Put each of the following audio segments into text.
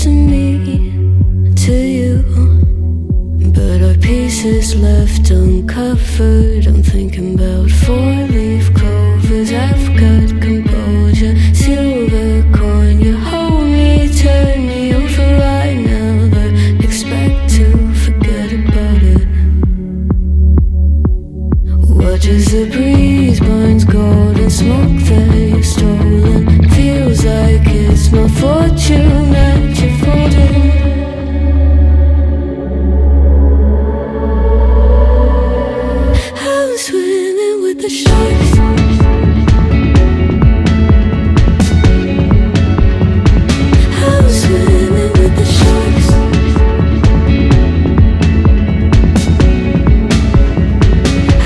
to me, to you. But our pieces left uncovered. I'm thinking about four-leaf clovers. I've got composure, silver coin. You hold me, turn me over right now, but expect to forget about it. Watch as the breeze burns golden smoke that you've stolen. Feels like it's my fortune that you're folding. I'm swimming with the sharks. I'm swimming with the sharks.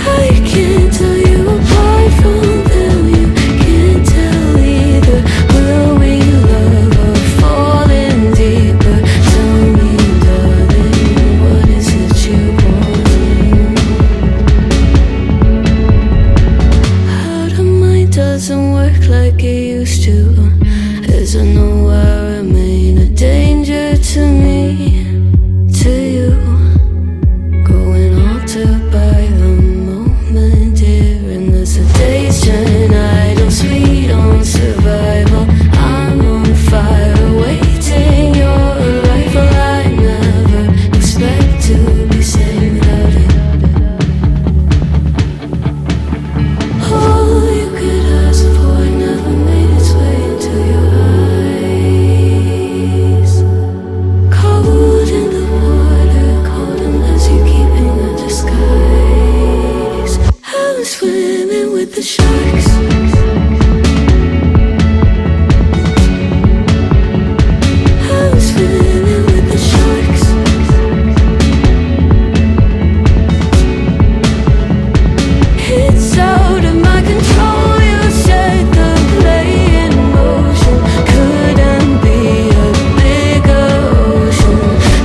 I can't tell you apart from them. You can't tell either. Will we love or fall in deeper? Tell me, darling, what is it you want? How the mind doesn't work like it used to. As I know I remain a danger to me, to you. Going altered by the moment, dear. And as the days turn idle, sweet on survival, I'm on fire, waiting your arrival. I never expect to be sane without it. All you could ask for never made its way into your eyes. Cold in the water, cold unless you're keeping a disguise. I'm swimming with the sharks. I'm swimming with the sharks. It's out of my control. You set the play in motion. Couldn't be a bigger ocean.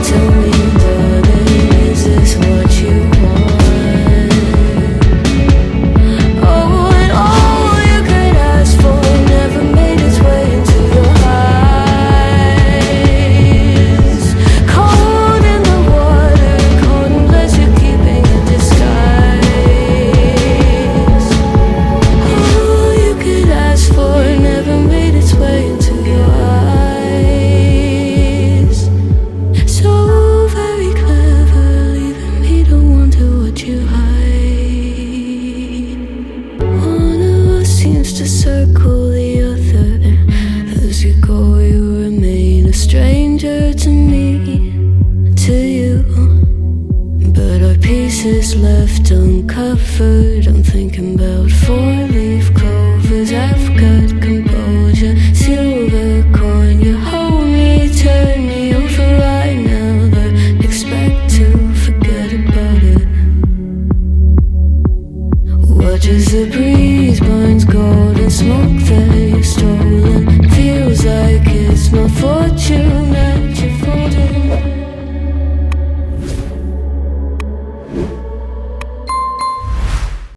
Tell me, darling, is this what you want? Oh, and all you could ask for never made its way into your eyes. Cold in the water, cold unless you're keeping a disguise. All you could ask for never made its way into your eyes. So very clever, leaving me to wonder what you hide. One of us seems to circle the other. As you go, you remain a stranger to me, to you. But our pieces left uncovered. I'm thinking about four-leaf clovers. I've got composure, silver coin. You hold me, turn me over right now, but expect to forget about it. Watch as the breeze burns golden smoke that you've stolen. Feels like it's my fortune